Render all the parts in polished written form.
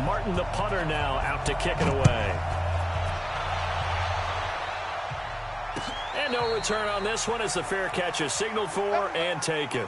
Martin, the punter, now out to kick it away. And no return on this one as the fair catch is signaled for and taken.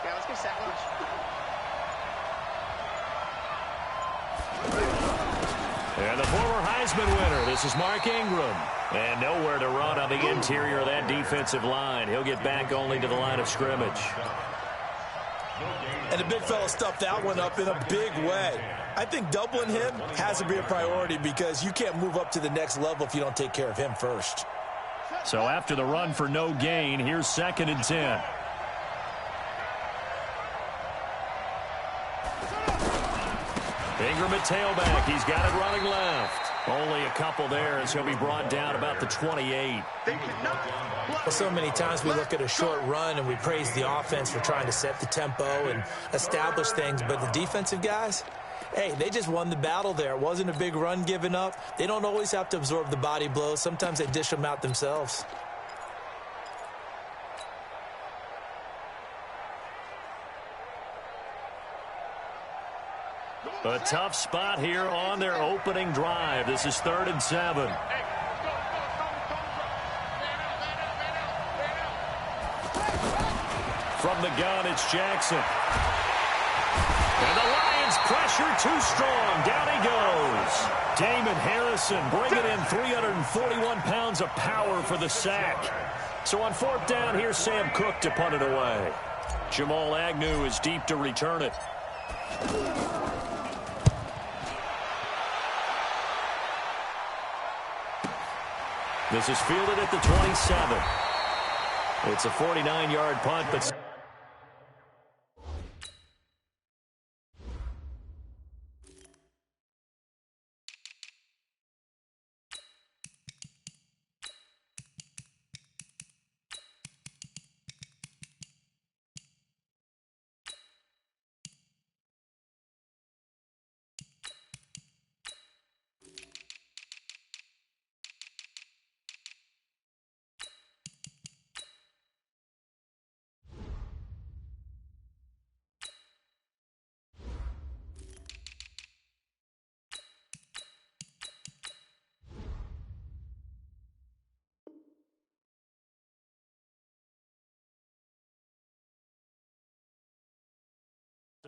Yeah, let's get sack lunch. And the former Heisman winner, this is Mark Ingram. And nowhere to run on the interior of that defensive line. He'll get back only to the line of scrimmage. And the big fella stuffed that one up in a big way. I think doubling him has to be a priority because you can't move up to the next level if you don't take care of him first. So after the run for no gain, here's 2nd and 10. Ingram at tailback. He's got it running left. Only a couple there as he'll be brought down about the 28. Well, so many times we look at a short run and we praise the offense for trying to set the tempo and establish things, but the defensive guys, hey, they just won the battle there. It wasn't a big run given up. They don't always have to absorb the body blows. Sometimes they dish them out themselves. A tough spot here on their opening drive. This is 3rd and 7. From the gun, it's Jackson. And the Lions pressure too strong. Down he goes. Damon Harrison bringing in 341 pounds of power for the sack. So on 4th down, here's Sam Cook to punt it away. Jamal Agnew is deep to return it. This is fielded at the 27. It's a 49-yard punt, but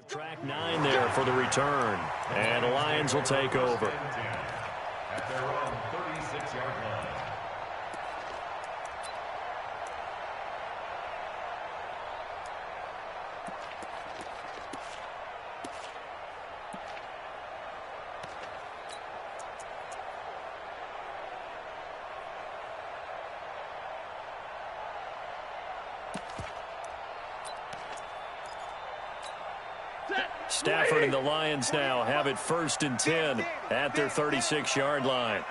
track 9 there for the return. And the Lions will take over. At their own 36-yard line. Stafford and the Lions now have it 1st and 10 at their 36-yard line.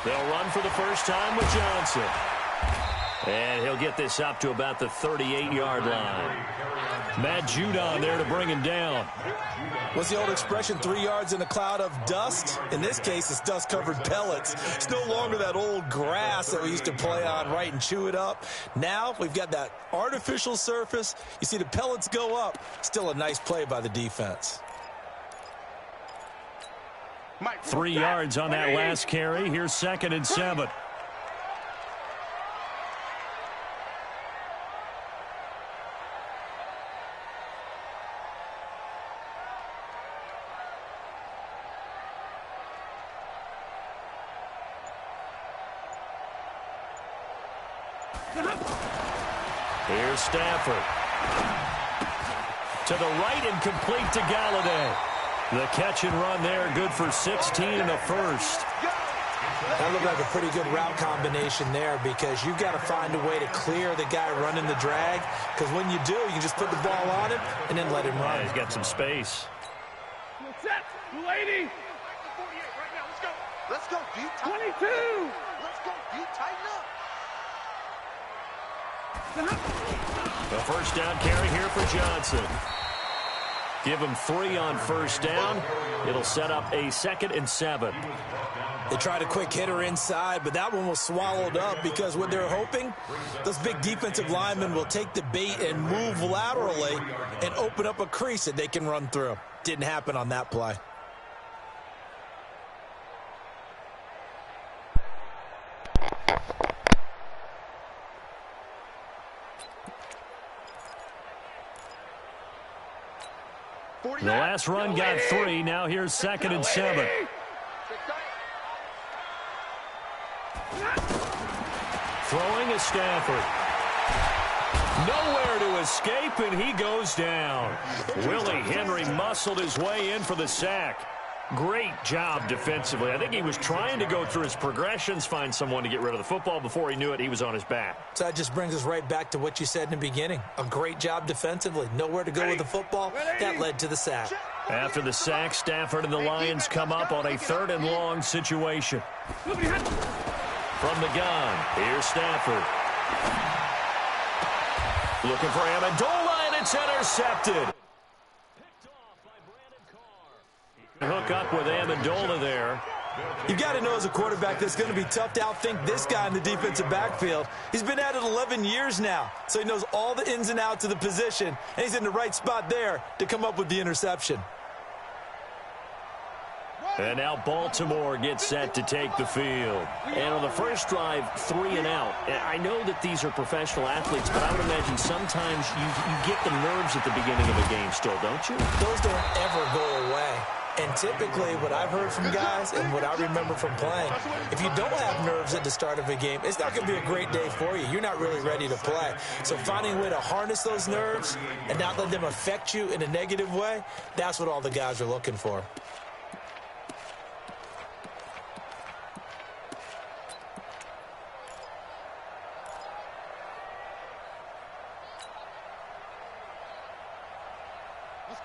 They'll run for the first time with Johnson. And he'll get this up to about the 38-yard line. Matt Judon there to bring him down. What's the old expression, 3 yards in a cloud of dust? In this case, it's dust-covered pellets. It's no longer that old grass that we used to play on, right, and chew it up. Now we've got that artificial surface. You see the pellets go up. Still a nice play by the defense. 3 yards on that last carry. Here's 2nd and 7. Here's Stafford. To the right and complete to Galladay. The catch and run there, good for 16 and a first. That looked like a pretty good route combination there because you've got to find a way to clear the guy running the drag, because when you do, you can just put the ball on him and then let him run. Yeah, he's got some space. Set, 280. Let's go, dude. 22. Let's go, dude. Tighten up. A first down carry here for Johnson. Give him 3 on first down. It'll set up a 2nd and 7. They tried a quick hitter inside, but that one was swallowed up because what they're hoping, those big defensive linemen will take the bait and move laterally and open up a crease that they can run through. Didn't happen on that play. The last run got 3. Now here's 2nd and 7. Throwing is Stafford. Nowhere to escape, and he goes down. Willie Henry muscled his way in for the sack. Great job defensively. I think he was trying to go through his progressions, find someone to get rid of the football. Before he knew it, he was on his back. So that just brings us right back to what you said in the beginning. A great job defensively. Nowhere to go with the football. That led to the sack. After the sack, Stafford and the Lions come up on a 3rd and long situation. From the gun, here's Stafford. Looking for Amendola, and it's intercepted. Hook up with Amendola there. You've got to know as a quarterback that's going to be tough to outthink this guy in the defensive backfield. He's been at it 11 years now, so he knows all the ins and outs of the position, and he's in the right spot there to come up with the interception. And now Baltimore gets set to take the field. And on the first drive, 3 and out. I know that these are professional athletes, but I would imagine sometimes you get the nerves at the beginning of a game still, don't you? Those don't ever go away. And typically what I've heard from guys and what I remember from playing, if you don't have nerves at the start of a game, it's not going to be a great day for you. You're not really ready to play. So finding a way to harness those nerves and not let them affect you in a negative way, that's what all the guys are looking for.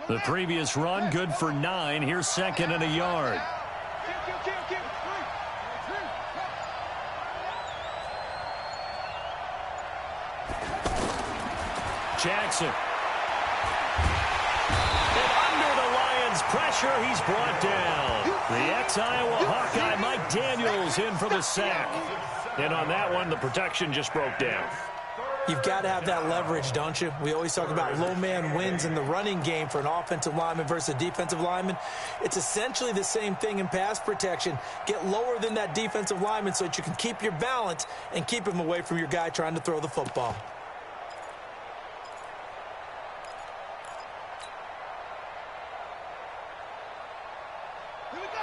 The previous run, good for 9. Here's 2nd and a yard. Jackson. And under the Lions' pressure, he's brought down. The ex-Iowa Hawkeye, Mike Daniels, in for the sack. And on that one, the protection just broke down. You've got to have that leverage, don't you? We always talk about low man wins in the running game for an offensive lineman versus a defensive lineman. It's essentially the same thing in pass protection. Get lower than that defensive lineman so that you can keep your balance and keep him away from your guy trying to throw the football.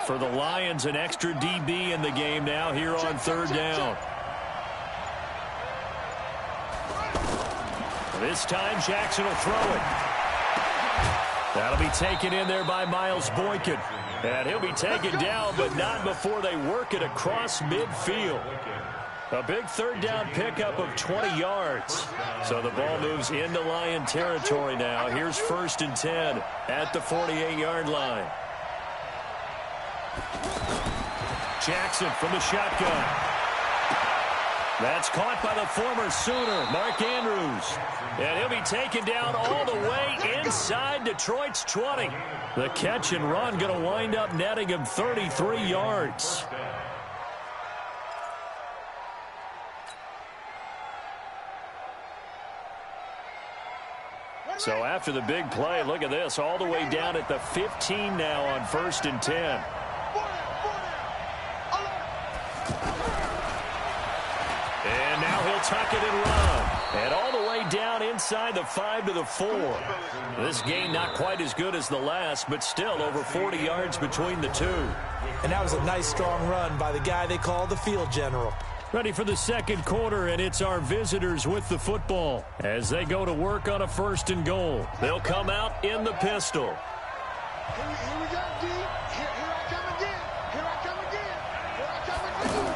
For the Lions, an extra DB in the game now here on 3rd down. This time, Jackson will throw it. That'll be taken in there by Miles Boykin. And he'll be taken down, but not before they work it across midfield. A big 3rd down pickup of 20 yards. So the ball moves into Lion territory now. Here's 1st and 10 at the 48-yard line. Jackson from the shotgun. That's caught by the former Sooner, Mark Andrews. And he'll be taken down all the way inside Detroit's 20. The catch and run going to wind up netting him 33 yards. So after the big play, look at this, all the way down at the 15 now on 1st and 10. And now he'll tuck it and run. And all the way down inside the 5 to the 4. This game not quite as good as the last, but still over 40 yards between the two. And that was a nice, strong run by the guy they call the field general. Ready for the 2nd quarter, and it's our visitors with the football as they go to work on a 1st and goal. They'll come out in the pistol. Here we go, D. Here I come again. Here I come again. Here I come again.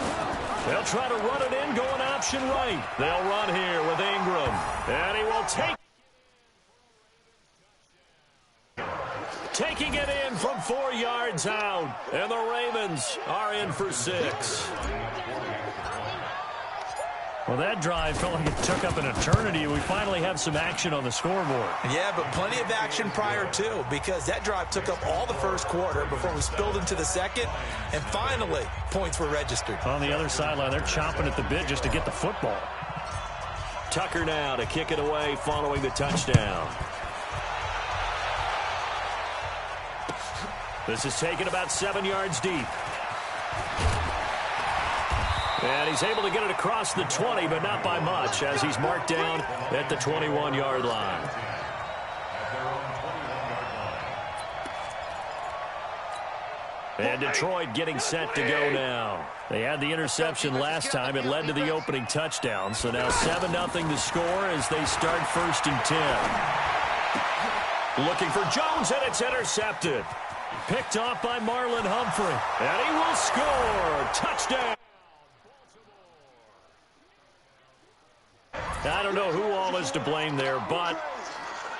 They'll try to run it in, going option right. They'll run here with Ingram. And he will taking it in from 4 yards out. And the Ravens are in for 6. Well, that drive felt like it took up an eternity. We finally have some action on the scoreboard. Yeah, but plenty of action prior to, because that drive took up all the first quarter before we spilled into the second, and finally, points were registered. On the other sideline, they're chomping at the bit just to get the football. Tucker now to kick it away following the touchdown. This is taken about 7 yards deep. And he's able to get it across the 20, but not by much, as he's marked down at the 21-yard line. And Detroit getting set to go now. They had the interception last time. It led to the opening touchdown. So now 7-0 to score as they start 1st and 10. Looking for Jones, and it's intercepted. Picked off by Marlon Humphrey. And he will score. Touchdown. I don't know who all is to blame there, but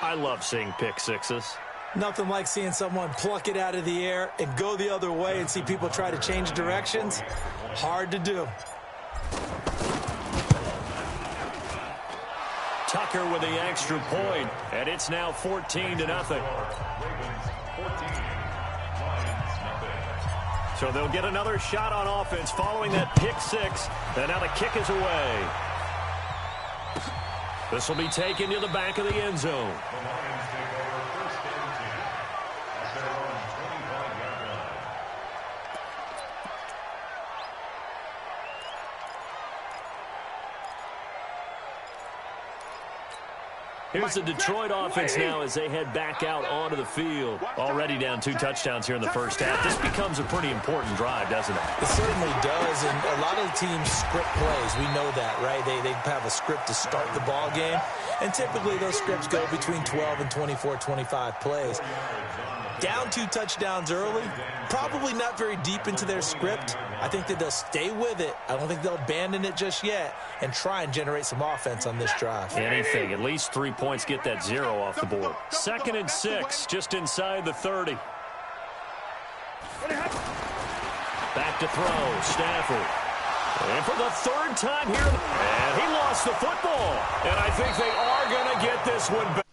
I love seeing pick sixes. Nothing like seeing someone pluck it out of the air and go the other way and see people try to change directions. Hard to do. Tucker with the extra point, and it's now 14-0. So they'll get another shot on offense following that pick six, and now the kick is away. This will be taken to the back of the end zone. Here's the Detroit offense now as they head back out onto the field. Already down 2 touchdowns here in the first half. This becomes a pretty important drive, doesn't it? It certainly does, and a lot of the teams script plays. We know that, right? They have a script to start the ball game, and typically those scripts go between 12 and 24, 25 plays. Down 2 touchdowns early, probably not very deep into their script. I think that they'll stay with it. I don't think they'll abandon it just yet and try and generate some offense on this drive. Anything, at least 3 points, get that 0 off the board. 2nd and 6, just inside the 30. Back to throw, Stafford. And for the 3rd time here, and he lost the football. And I think they are going to get this one back.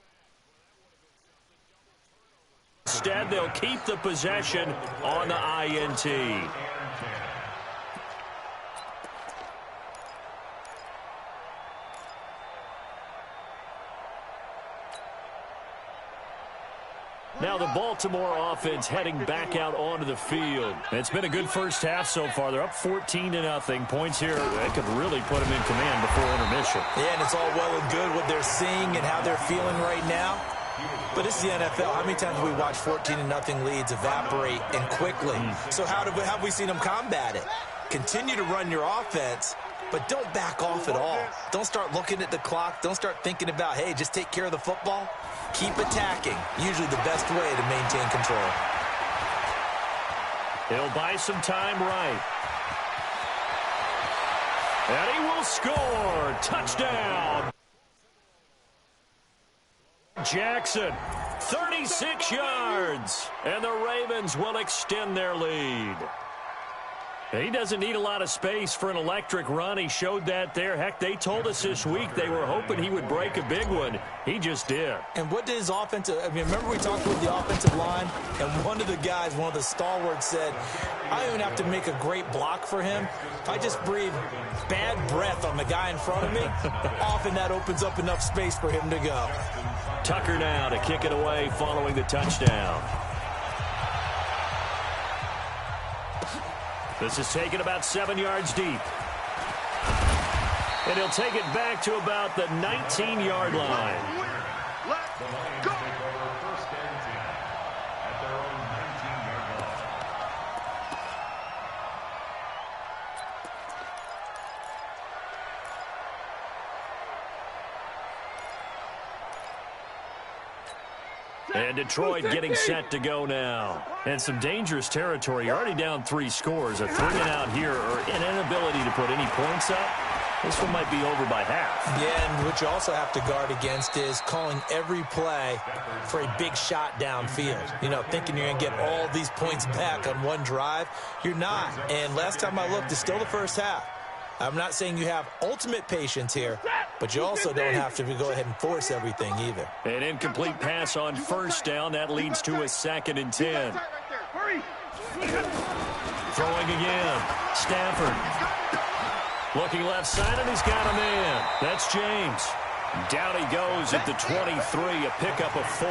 Instead, they'll keep the possession on the INT. Now the Baltimore offense heading back out onto the field. It's been a good first half so far. They're up 14-0. Points here that could really put them in command before intermission. Yeah, and it's all well and good what they're seeing and how they're feeling right now. But it's the NFL. How many times have we watched 14-0 leads evaporate and quickly? So how have we seen them combat it? Continue to run your offense, but don't back off at all. Don't start looking at the clock. Don't start thinking about, hey, just take care of the football. Keep attacking. Usually the best way to maintain control. He'll buy some time right. And he will score. Touchdown. Jackson, 36 yards. And the Ravens will extend their lead. He doesn't need a lot of space for an electric run. He showed that there. Heck, they told us this week they were hoping he would break a big one. He just did. And what did his offensive, remember we talked with the offensive line, and one of the guys, one of the stalwarts said, I don't even have to make a great block for him. If I just breathe bad breath on the guy in front of me, often that opens up enough space for him to go. Tucker now to kick it away following the touchdown. This is taken about 7 yards deep. And he'll take it back to about the 19-yard line. Let's go. And Detroit getting set to go now. And some dangerous territory. You're already down 3 scores. A 3-and-out here or an inability to put any points up. This one might be over by half. Yeah, and what you also have to guard against is calling every play for a big shot downfield. You know, thinking you're going to get all these points back on one drive. You're not. And last time I looked, it's still the first half. I'm not saying you have ultimate patience here, but you also don't have to go ahead and force everything either. An incomplete pass on first down. That leads to a 2nd and 10. Throwing again. Stafford. Looking left side, and he's got a man. That's James. Down he goes at the 23, a pickup of 4.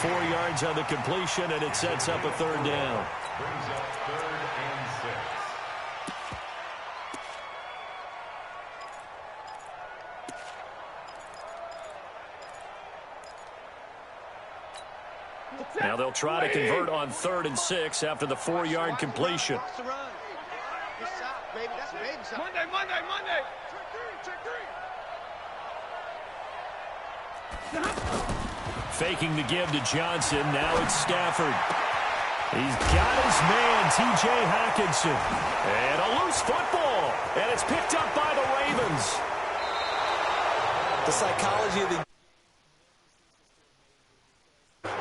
4 yards on the completion, and it sets up a 3rd down. Brings up 3rd and 6. Now they'll try to convert on 3rd and 6 after the 4-yard completion. Monday. Faking the give to Johnson. Now it's Stafford. He's got his man, T.J. Hockenson. And a loose football. And it's picked up by the Ravens. The psychology of the...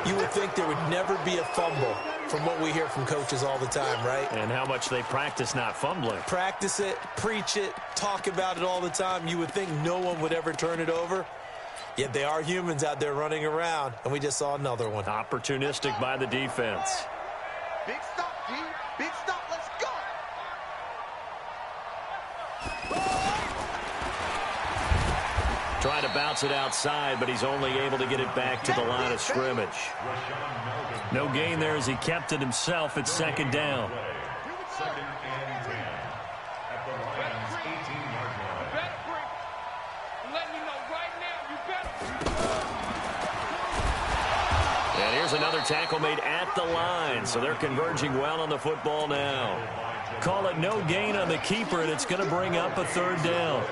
You would think there would never be a fumble from what we hear from coaches all the time, right? And how much they practice not fumbling. Practice it, preach it, talk about it all the time. You would think no one would ever turn it over. Yet they are humans out there running around, and we just saw another one. Opportunistic by the defense. Big stop, D. Big stop. Let's go. Trying to bounce it outside, but he's only able to get it back to the line of scrimmage. No gain there as he kept it himself at 2nd down. 2nd and 10. At the Lions' 18-yard line. Better bring. Let me know right now. You better. And here's another tackle made at the line, so they're converging well on the football now. Call it no gain on the keeper, and it's going to bring up a 3rd down.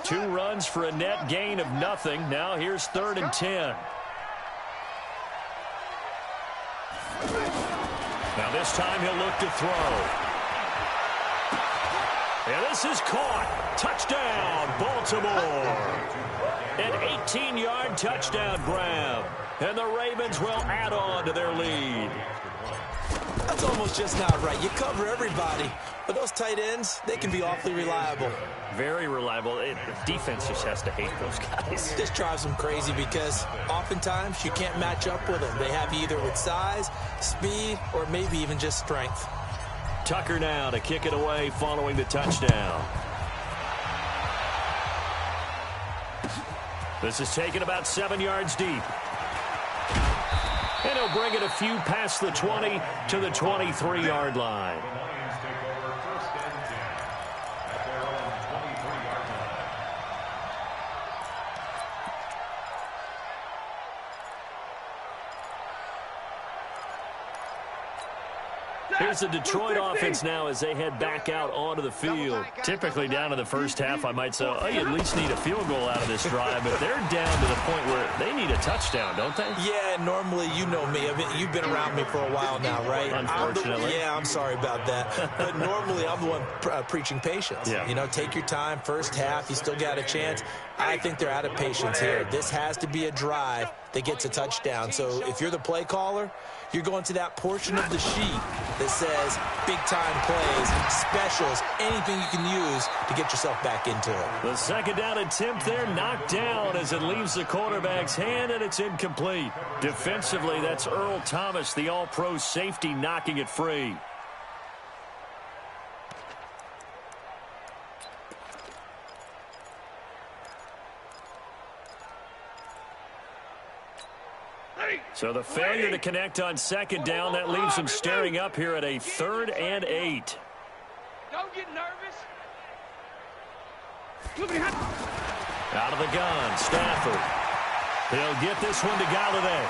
Two runs for a net gain of nothing. Now here's 3rd and 10. Now this time he'll look to throw. And this is caught. Touchdown, Baltimore. An 18-yard touchdown grab. And the Ravens will add on to their lead. That's almost just not right. You cover everybody, but those tight ends, they can be awfully reliable. Very reliable. The defense just has to hate those guys. This drives them crazy because oftentimes you can't match up with them. They have you either with size, speed, or maybe even just strength. Tucker now to kick it away following the touchdown. This is taken about 7 yards deep. And he'll bring it a few past the 20 to the 23-yard line. The Lions take over 1st and 10 at their own 23-yard line. Here's the Detroit offense now as they head back out onto the field. Typically down in the first half, I might say, oh, you at least need a field goal out of this drive, but they're down to the point where they need a touchdown, don't they? Yeah, normally, you know me. I mean, you've been around me for a while now, right? Unfortunately. I'm sorry about that. But normally, I'm the one preaching patience. Yeah. You know, take your time. First half, you still got a chance. I think they're out of patience here. This has to be a drive that gets a touchdown. So if you're the play caller, you're going to that portion of the sheet that says big-time plays, specials, anything you can use to get yourself back into it. The 2nd down attempt there knocked down as it leaves the quarterback's hand, and it's incomplete. Defensively, that's Earl Thomas, the all-pro safety, knocking it free. So the failure to connect on 2nd down, that leaves him staring up here at a 3rd and 8. Don't get nervous. Out of the gun, Stafford. He'll get this one to Galladay.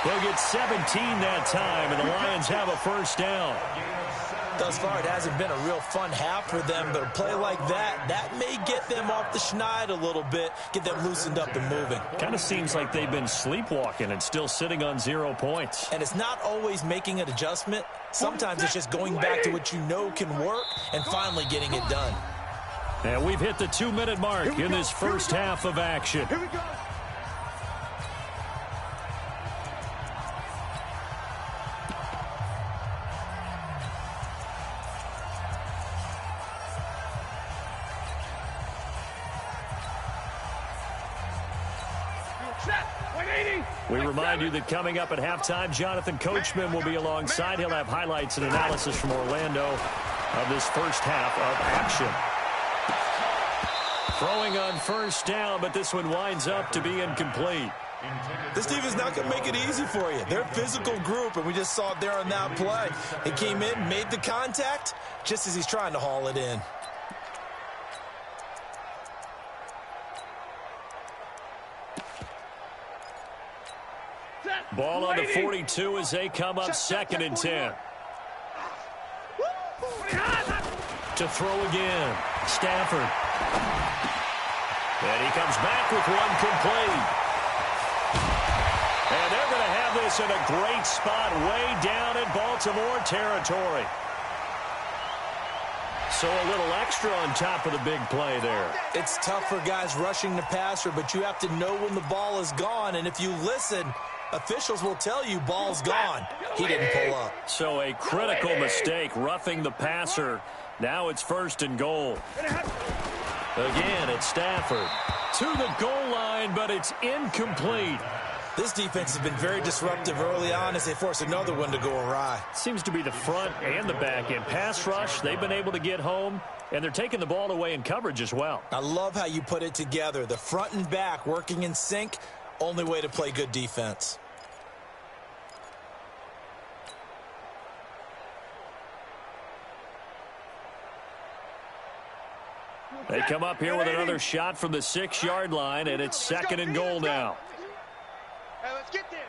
They'll get 17 that time, and the Lions have a first down. Thus far, it hasn't been a real fun half for them, but a play like that may get them off the schneid a little bit, get them loosened up and moving. Kind of seems like they've been sleepwalking and still sitting on 0 points. And it's not always making an adjustment. Sometimes it's just going back to what you know can work and finally getting it done. And we've hit the 2-minute mark in this first half of action. Here we go. We remind you that coming up at halftime, Jonathan Coachman will be alongside. He'll have highlights and analysis from Orlando of this first half of action. Throwing on first down, but this one winds up to be incomplete. This team is not going to make it easy for you. They're a physical group, and we just saw it there on that play. He came in, made the contact, just as he's trying to haul it in. Ball on the 42 as they come up 2nd and 10. To throw again, Stafford. And he comes back with one complete. And they're going to have this in a great spot way down in Baltimore territory. So a little extra on top of the big play there. It's tough for guys rushing the passer, but you have to know when the ball is gone. And if you listen, officials will tell you ball's gone. He didn't pull up. So a critical mistake, roughing the passer. Now it's 1st and goal. Again, it's Stafford. To the goal line, but it's incomplete. This defense has been very disruptive early on as they force another one to go awry. Seems to be the front and the back end. Pass rush, they've been able to get home, and they're taking the ball away in coverage as well. I love how you put it together. The front and back working in sync, only way to play good defense. They come up here with another shot from the 6-yard line, and it's 2nd and goal now. Hey, let's get this.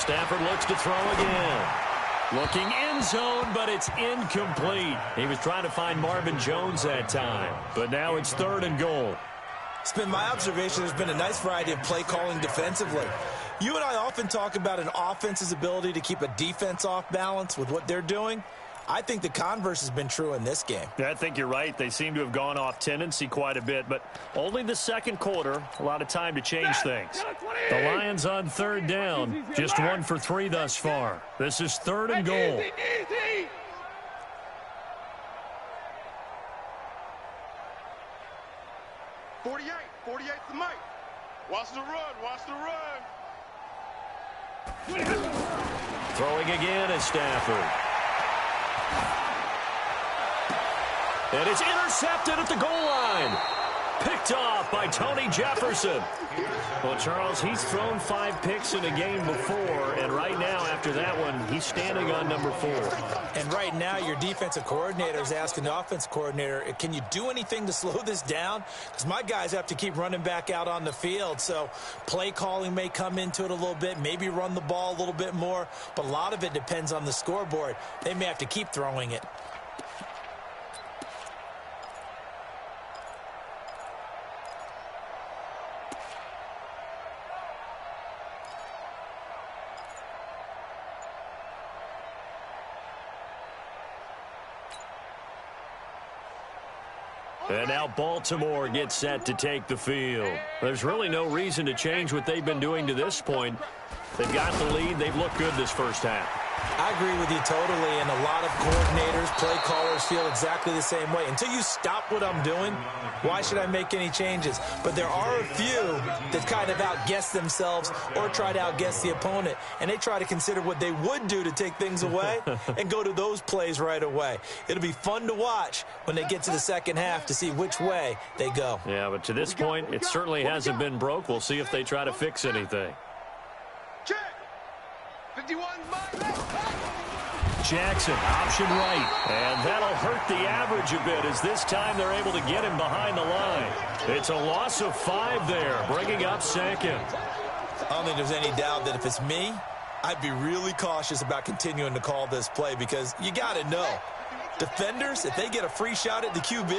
Stafford looks to throw again. Looking end zone, but it's incomplete. He was trying to find Marvin Jones that time, but now it's 3rd and goal. It's been my observation there's been a nice variety of play calling defensively. You and I often talk about an offense's ability to keep a defense off balance with what they're doing. I think the converse has been true in this game. Yeah, I think you're right. They seem to have gone off tendency quite a bit, but only the 2nd quarter, a lot of time to change things. The Lions on 3rd down, just 1 for 3 thus far. This is 3rd and goal. 48's the mic. Watch the run, watch the run. Throwing again is Stafford. And it's intercepted at the goal line. Picked off by Tony Jefferson. Well, Charles, he's thrown 5 picks in a game before, and right now, after that one, he's standing on number 4. And right now, your defensive coordinator is asking the offensive coordinator, can you do anything to slow this down? Because my guys have to keep running back out on the field, so play calling may come into it a little bit, maybe run the ball a little bit more, but a lot of it depends on the scoreboard. They may have to keep throwing it. And now Baltimore gets set to take the field. There's really no reason to change what they've been doing to this point. They've got the lead. They've looked good this first half. I agree with you totally, and a lot of coordinators, play callers feel exactly the same way. Until you stop what I'm doing, why should I make any changes? But there are a few that kind of outguess themselves or try to outguess the opponent, and they try to consider what they would do to take things away and go to those plays right away. It'll be fun to watch when they get to the second half to see which way they go. Yeah, but to this point, it certainly hasn't been broke. We'll see if they try to fix anything. Check. 51's mine. Jackson, option right. And that'll hurt the average a bit as this time they're able to get him behind the line. It's a loss of 5 there, bringing up second. I don't think there's any doubt that if it's me, I'd be really cautious about continuing to call this play because you got to know, defenders, if they get a free shot at the QB,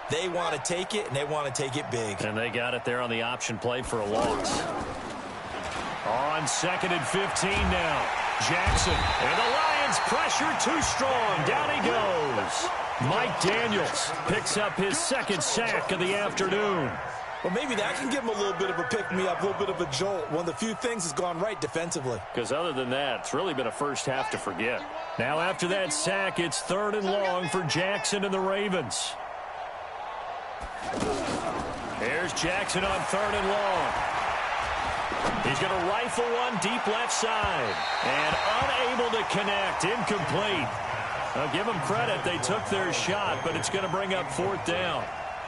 they want to take it, and they want to take it big. And they got it there on the option play for a loss. On 2nd and 15 now. Jackson, and the Lions pressure too strong. Down he goes. Mike Daniels picks up his 2nd sack of the afternoon. Well, maybe that can give him a little bit of a pick-me-up, a little bit of a jolt. One of the few things that's gone right defensively. Because other than that, it's really been a first half to forget. Now after that sack, it's 3rd and long for Jackson and the Ravens. Here's Jackson on 3rd and long. He's going to rifle one deep left side. And unable to connect. Incomplete. I'll give them credit. They took their shot, but it's going to bring up 4th down.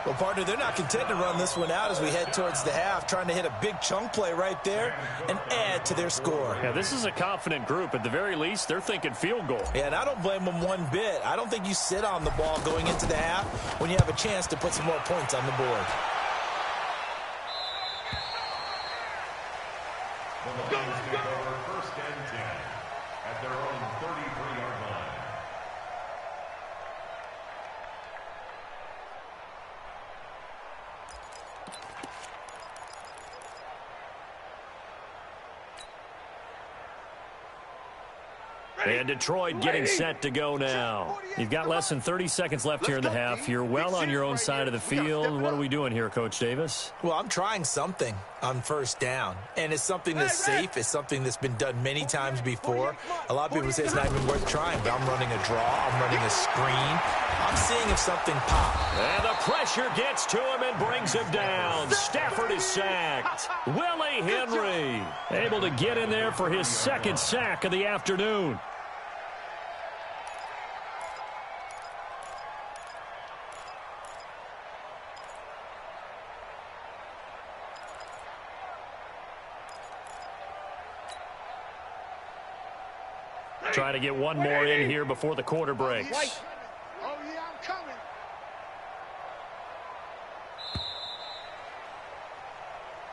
Well, partner, they're not content to run this one out as we head towards the half, trying to hit a big chunk play right there and add to their score. Yeah, this is a confident group. At the very least, they're thinking field goal. Yeah, and I don't blame them one bit. I don't think you sit on the ball going into the half when you have a chance to put some more points on the board. The Lions take over 1st and 10 at their own 33-yard line. And Detroit getting set to go now. You've got less than 30 seconds left here in the half. You're well on your own side of the field. What are we doing here, Coach Davis? Well, I'm trying something on 1st down, and it's something that's safe. It's something that's been done many times before. A lot of people say it's not even worth trying, but I'm running a draw. I'm running a screen. I'm seeing if something pops. And the pressure gets to him and brings him down. Stafford is sacked. Willie Henry able to get in there for his 2nd sack of the afternoon. Trying to get one more in here before the quarter breaks. Oh, yeah, I'm coming.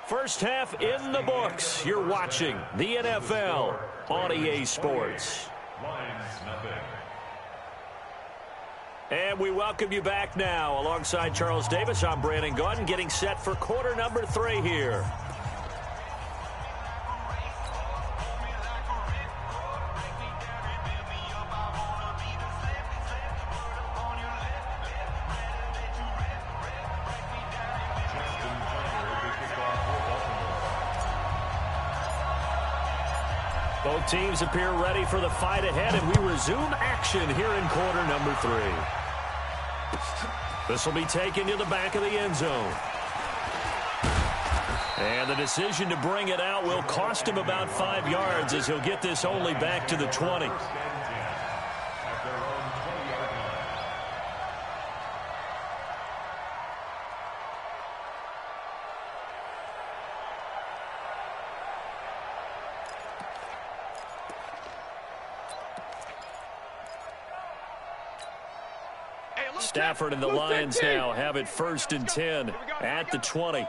First half in the books. You're watching the NFL on EA Sports. Lions nothing. And we welcome you back now. Alongside Charles Davis, I'm Brandon Gunn, getting set for quarter number 3 here. Both teams appear ready for the fight ahead, and we resume action here in quarter number 3. This will be taken to the back of the end zone. And the decision to bring it out will cost him about 5 yards as he'll get this only back to the 20. Stafford and the Lions now have it 1st and 10 at the 20.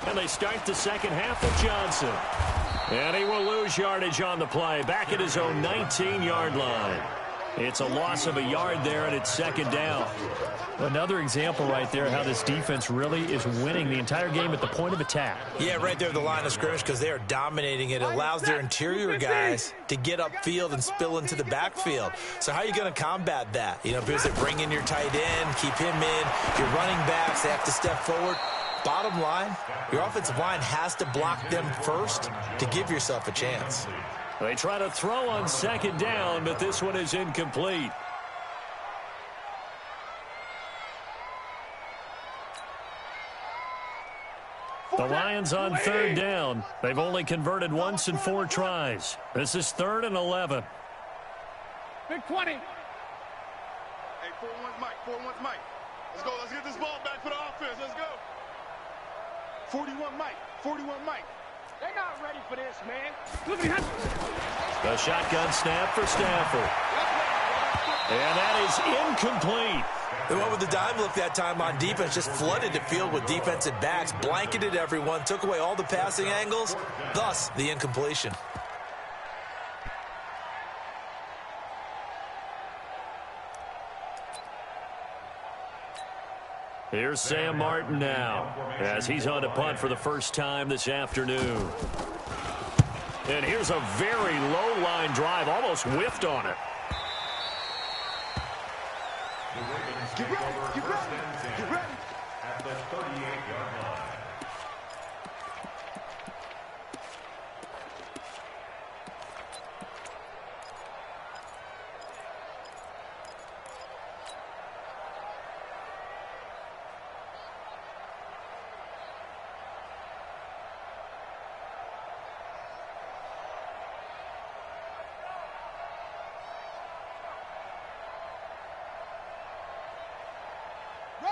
And they start the second half with Johnson. And he will lose yardage on the play, back at his own 19-yard line. It's a loss of a yard there, and it's 2nd down. Another example right there how this defense really is winning the entire game at the point of attack. Yeah, right there at the line of scrimmage because they are dominating it. It allows their interior guys to get upfield and spill into the backfield. So how are you going to combat that? You know, because they bring in your tight end, keep him in. Your running backs, they have to step forward. Bottom line, your offensive line has to block them first to give yourself a chance. They try to throw on 2nd down, but this one is incomplete. The Lions on 3rd down. They've only converted once in 4 tries. This is 3rd and 11. Big 20. Hey, 4-1's Mike. 4-1's Mike. Let's go. Let's get this ball back for the offense. Let's go. 41 Mike. 41 Mike. They're not ready for this, man. Look at that. The shotgun snap for Stafford. And that is incomplete. They went with the dime look that time on defense, just flooded the field with defensive backs, blanketed everyone, took away all the passing angles, thus the incompletion. Here's Sam Martin now, as he's on to punt for the first time this afternoon. And here's a very low line drive, almost whiffed on it. Get ready. Get ready. Get ready. At the 38-yard line.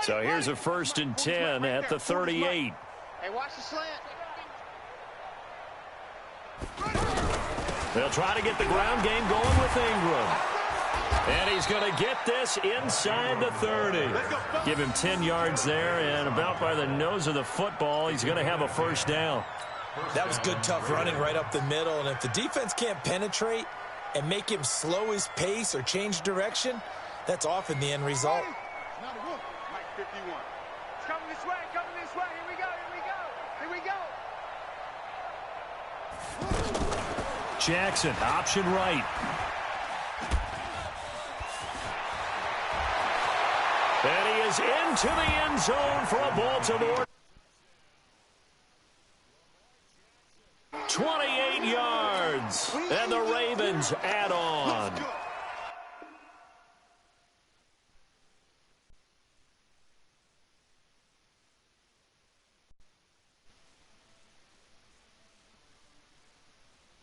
So here's a 1st and 10 at the 38. Hey, watch the slant. They'll try to get the ground game going with Ingram. And he's going to get this inside the 30. Give him 10 yards there, and about by the nose of the football, he's going to have a first down. That was good, tough running right up the middle, and if the defense can't penetrate and make him slow his pace or change direction, that's often the end result. Not a rookie. Mike 51. It's coming this way, coming this way. Here we go, here we go, here we go. Jackson, option right. And he is into the end zone for a Baltimore. 28 yards. And the Ravens add on.